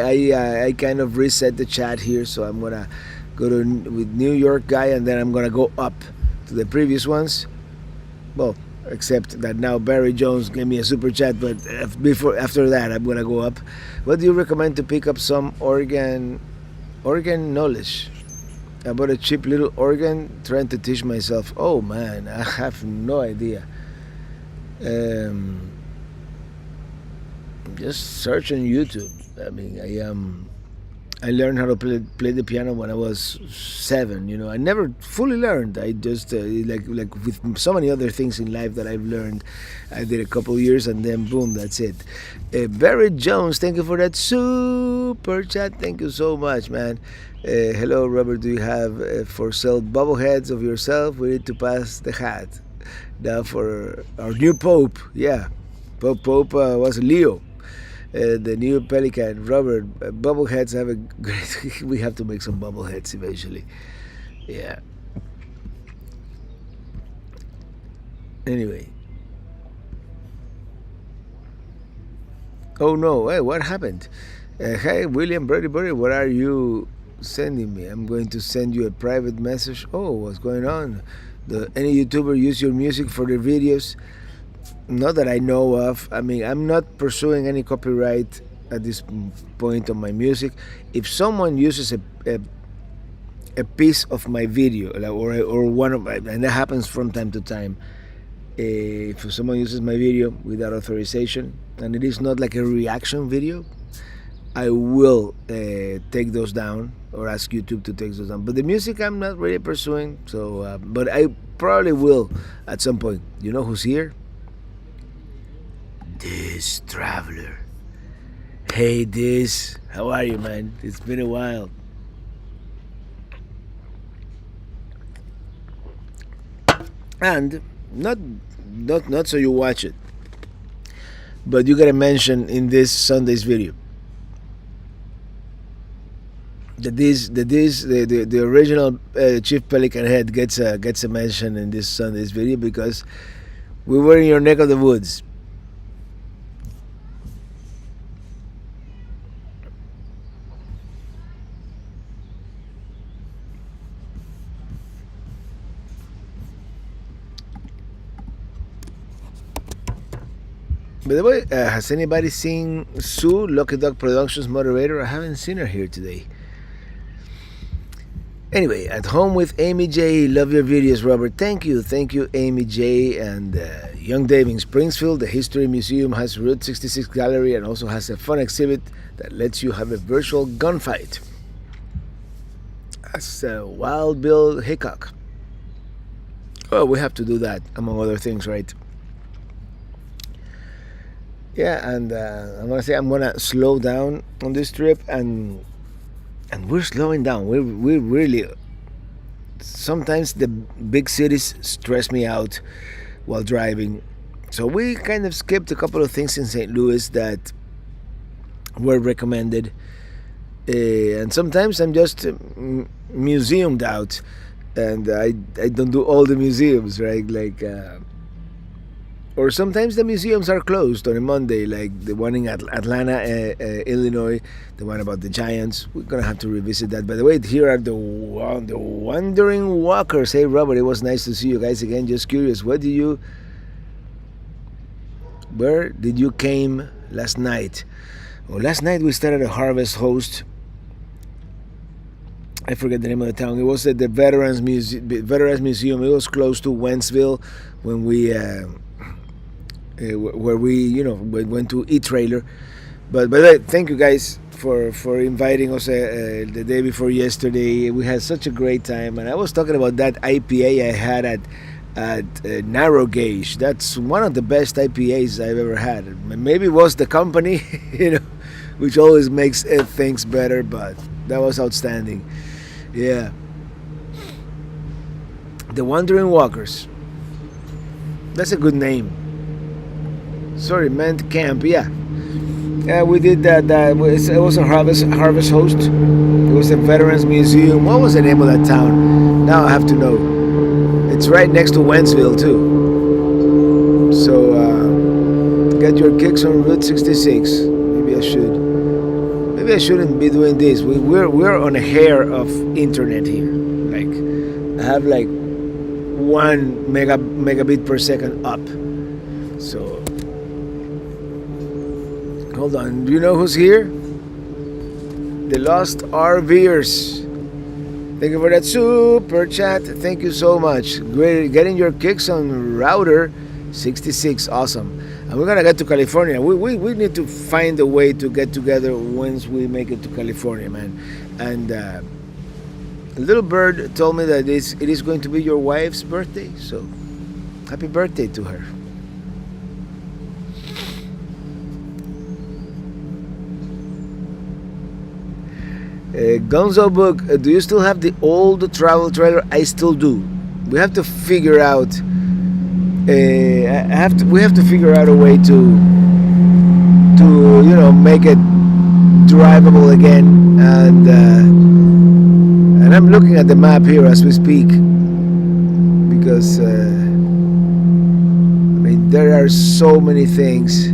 I kind of reset the chat here, so I'm gonna go with New York guy, and then I'm gonna go up to the previous ones. Well, except that now Barry Jones gave me a super chat, but after that I'm gonna go up. What do you recommend to pick up some organ knowledge? I bought a cheap little organ, trying to teach myself. Oh man, I have no idea. Just search on YouTube. I mean, I learned how to play the piano when I was 7. I never fully learned. I just like with so many other things in life that I've learned. I did a couple years and then boom, that's it. Barry Jones, thank you for that super chat. Thank you so much, man. Hello, Robert. Do you have for sale bobbleheads of yourself? We need to pass the hat now for our new Pope. Yeah, Pope was Leo. The new Pelican. Robert, bubbleheads have a great. We have to make some bubbleheads eventually. Yeah. Anyway. Oh no! Hey, what happened? Hey, William Birdie, what are you sending me? I'm going to send you a private message. Oh, what's going on? Any YouTuber use your music for their videos? Not that I know of. I mean, I'm not pursuing any copyright at this point on my music. If someone uses a piece of my video, or one of my, and that happens from time to time, if someone uses my video without authorization and it is not like a reaction video, I will take those down or ask YouTube to take those down. But the music I'm not really pursuing, so but I probably will at some point. You know who's here? This Traveler. Hey, this. How are you, man? It's been a while. And not so you watch it, but you gotta mention in this Sunday's video that the original Chief Pelican Head gets a mention in this Sunday's video because we were in your neck of the woods. By the way, has anybody seen Sue, Lucky Dog Productions moderator? I haven't seen her here today. Anyway, at home with Amy J. Love your videos, Robert. Thank you, Amy J. And Young Dave in Springfield. The History Museum has Route 66 gallery and also has a fun exhibit that lets you have a virtual gunfight. That's Wild Bill Hickok. Oh, we have to do that, among other things, right? Yeah, and I'm gonna say I'm gonna slow down on this trip, and we're slowing down. We really, sometimes the big cities stress me out while driving, so we kind of skipped a couple of things in St. Louis that were recommended, and sometimes I'm just museumed out, and I don't do all the museums, right? Like. Or sometimes the museums are closed on a Monday, like the one in Atlanta, Illinois, the one about the Giants. We're gonna have to revisit that. By the way, here are the Wandering Walkers. Hey, Robert, it was nice to see you guys again. Just curious, where did you came last night? Well, last night we started a Harvest Host. I forget the name of the town. It was at the Veterans Museum. It was close to Wentzville when we. Where we went to E-Trailer, but thank you guys for inviting us the day before yesterday. We had such a great time, and I was talking about that IPA I had at Narrow Gauge. That's one of the best IPAs I've ever had. Maybe it was the company, which always makes things better, but that was outstanding. Yeah, the Wandering Walkers. That's a good name. Sorry, meant camp. Yeah, we did that. It was a Harvest Host. It was a Veterans Museum. What was the name of that town? Now I have to know. It's right next to Wentzville too. So get your kicks on Route 66. Maybe I should. Maybe I shouldn't be doing this. We're on a hair of internet here. Like I have like 1 megabit per second up. So. Hold on, do you know who's here? The Lost RVers. Thank you for that super chat. Thank you so much. Great, getting your kicks on Router 66. Awesome. And we're gonna get to California. We need to find a way to get together once we make it to California, man. And Little Bird told me that it is going to be your wife's birthday, so happy birthday to her. Gonzo Book, do you still have the old travel trailer? I still do. We have to figure out. We have to figure out a way to make it drivable again. And I'm looking at the map here as we speak because there are so many things.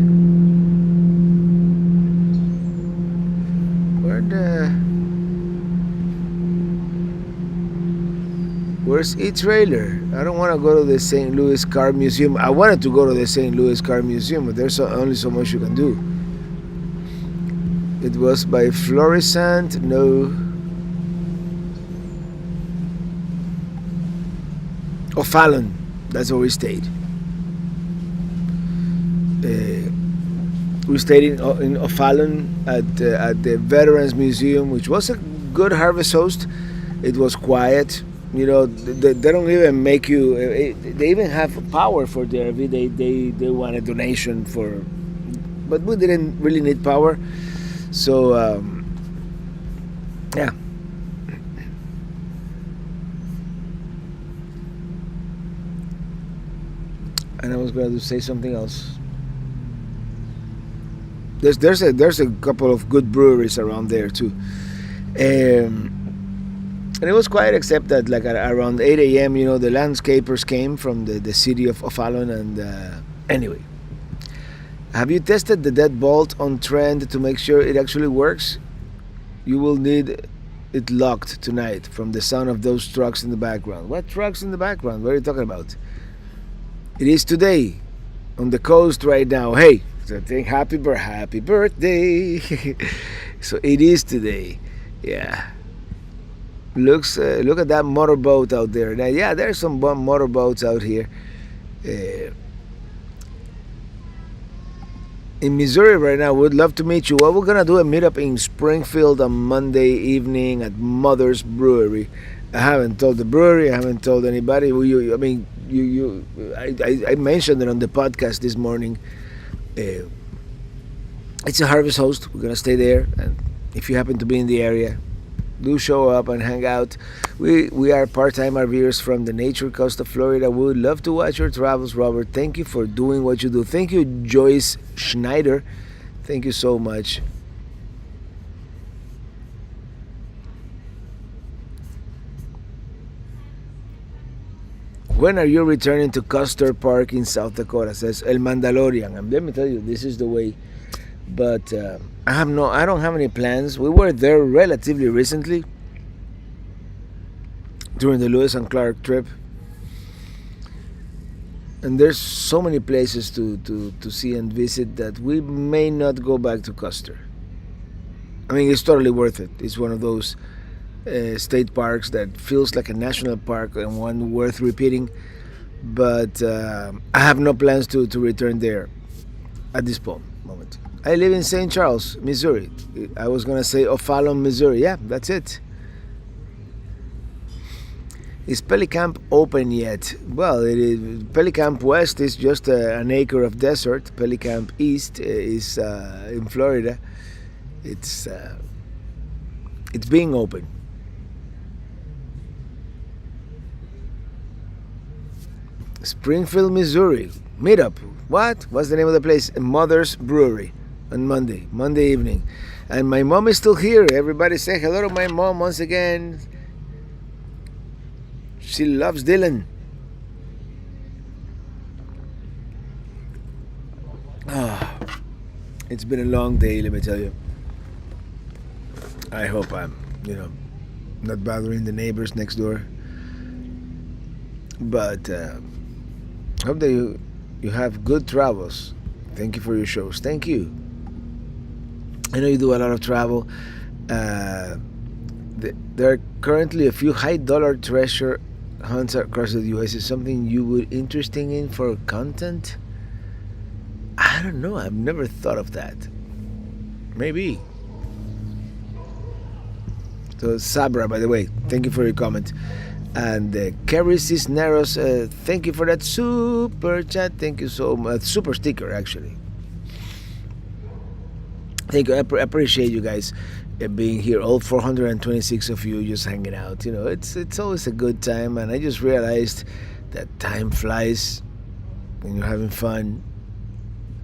Where's E-Trailer? I don't want to go to the St. Louis Car Museum. I wanted to go to the St. Louis Car Museum, but there's only so much you can do. It was by Florissant. No. O'Fallon. That's where we stayed. We stayed in O'Fallon at the Veterans Museum, which was a good Harvest Host. It was quiet. You know, they don't even make you. They even have power for the RV. They want a donation for, but we didn't really need power. So yeah. And I was going to say something else. There's a couple of good breweries around there too. And it was quiet, except that like around 8 a.m., you know, the landscapers came from the city of O'Fallon. And anyway, have you tested the deadbolt on Trend to make sure it actually works? You will need it locked tonight from the sound of those trucks in the background. What trucks in the background? What are you talking about? It is today on the coast right now. Hey, so think happy birthday. So it is today. Yeah. Look at that motorboat out there. Now, yeah, there's some motorboats out here. In Missouri right now. Would love to meet you. Well, we're gonna do a meetup in Springfield on Monday evening at Mother's Brewery. I haven't told the brewery. I haven't told anybody. I mentioned it on the podcast this morning. It's a Harvest Host. We're gonna stay there, and if you happen to be in the area, do show up and hang out. We are part-time RVers from the Nature Coast of Florida. We would love to watch your travels, Robert. Thank you for doing what you do. Thank you, Joyce Schneider. Thank you so much. When are you returning to Custer Park in South Dakota? Says El Mandalorian. And let me tell you, this is the way. But I don't have any plans. We were there relatively recently during the Lewis and Clark trip, and there's so many places to see and visit that we may not go back to Custer. I mean, it's totally worth it. It's one of those state parks that feels like a national park and one worth repeating. But I have no plans to return there at this moment. I live in St. Charles, Missouri. I was going to say O'Fallon, Missouri. Yeah, that's it. Is Pelicamp open yet? Well, Pelicamp West is just an acre of desert. Pelicamp East is in Florida. It's being open. Springfield, Missouri. Meetup. What? What's the name of the place? Mother's Brewery on Monday evening. And my mom is still here. Everybody say hello to my mom once again. She loves Dylan. It's been a long day, let me tell you. I hope I'm, not bothering the neighbors next door. But hope that you have good travels. Thank you for your shows. Thank you. I know you do a lot of travel. There are currently a few high-dollar treasure hunts across the U.S. Is something you would interested in for content? I don't know. I've never thought of that. Maybe. So Sabra, by the way, thank you for your comment. And Kerry Cisneros, thank you for that super chat. Thank you so much. Super sticker, actually. Thank you. I appreciate you guys being here. All 426 of you just hanging out. It's always a good time. And I just realized that time flies when you're having fun.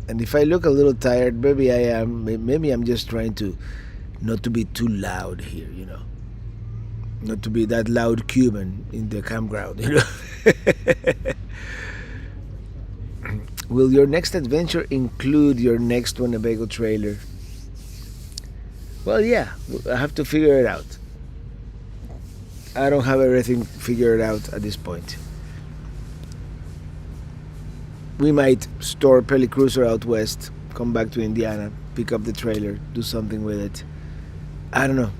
And if I look a little tired, maybe I am. Maybe I'm just trying to not to be too loud here, not to be that loud Cuban in the campground, Will your next adventure include your next Winnebago trailer? Well, yeah, I have to figure it out. I don't have everything figured out at this point. We might store Peli Cruiser out west, come back to Indiana, pick up the trailer, do something with it. I don't know.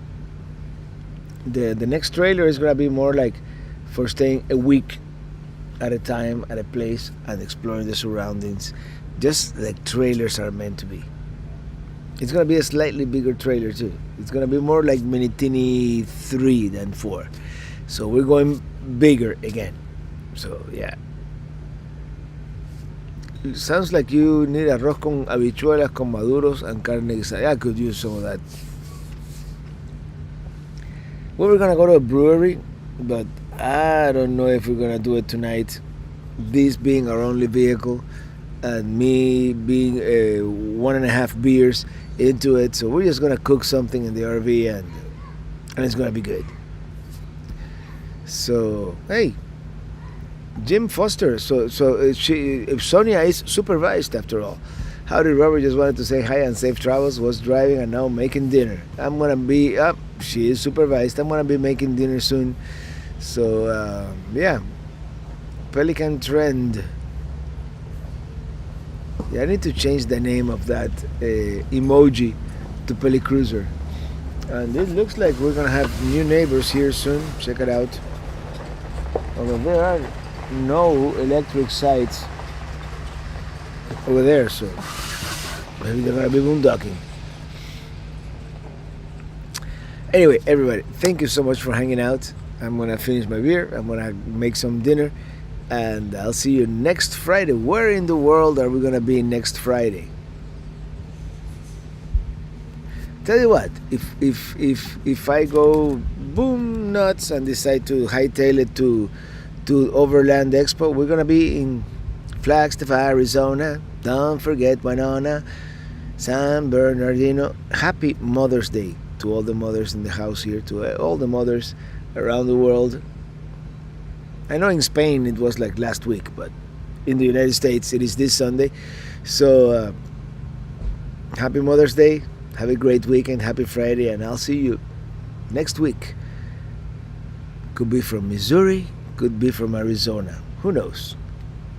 The next trailer is gonna be more like for staying a week at a time at a place and exploring the surroundings, just like trailers are meant to be. It's gonna be a slightly bigger trailer too. It's gonna be more like Minitini 3 than 4. So we're going bigger again. So yeah. It sounds like you need arroz con habichuelas con maduros and carne guisada. I could use some of that. We were gonna go to a brewery, but I don't know if we're gonna do it tonight. This being our only vehicle, and me being 1.5 beers into it, so we're just gonna cook something in the RV and it's gonna be good. So hey, Jim Foster. So if Sonia is supervised after all. Howdy, Robert. Just wanted to say hi and safe travels. Was driving and now making dinner. I'm gonna be up. She is supervised. I'm gonna be making dinner soon. So yeah, Pelican Trend. Yeah, I need to change the name of that emoji to Peli Cruiser. And it looks like we're gonna have new neighbors here soon. Check it out. Although there are no electric sites over there, so maybe they're gonna be boondocking. Anyway, everybody, thank you so much for hanging out. I'm gonna finish my beer. I'm gonna make some dinner, and I'll see you next Friday. Where in the world are we gonna be next Friday? Tell you what, if I go boom nuts and decide to hightail it to Overland Expo, we're gonna be in Flagstaff, Arizona. Don't forget Winona, San Bernardino. Happy Mother's Day to all the mothers in the house here, to all the mothers around the world. I know in Spain it was like last week, but in the United States it is this Sunday. So happy Mother's Day. Have a great weekend. Happy Friday, and I'll see you next week. Could be from Missouri, could be from Arizona. Who knows?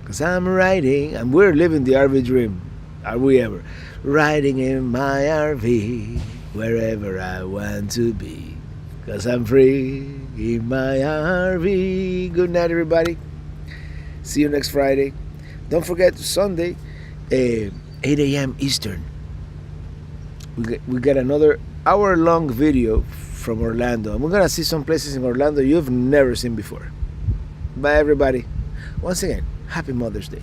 Because I'm riding, and we're living the RV dream. Are we ever? Riding in my RV, wherever I want to be. Because I'm free in my RV. Good night, everybody. See you next Friday. Don't forget, Sunday, 8 a.m. Eastern. We get another hour-long video from Orlando. And we're going to see some places in Orlando you've never seen before. Bye, everybody. Once again, happy Mother's Day.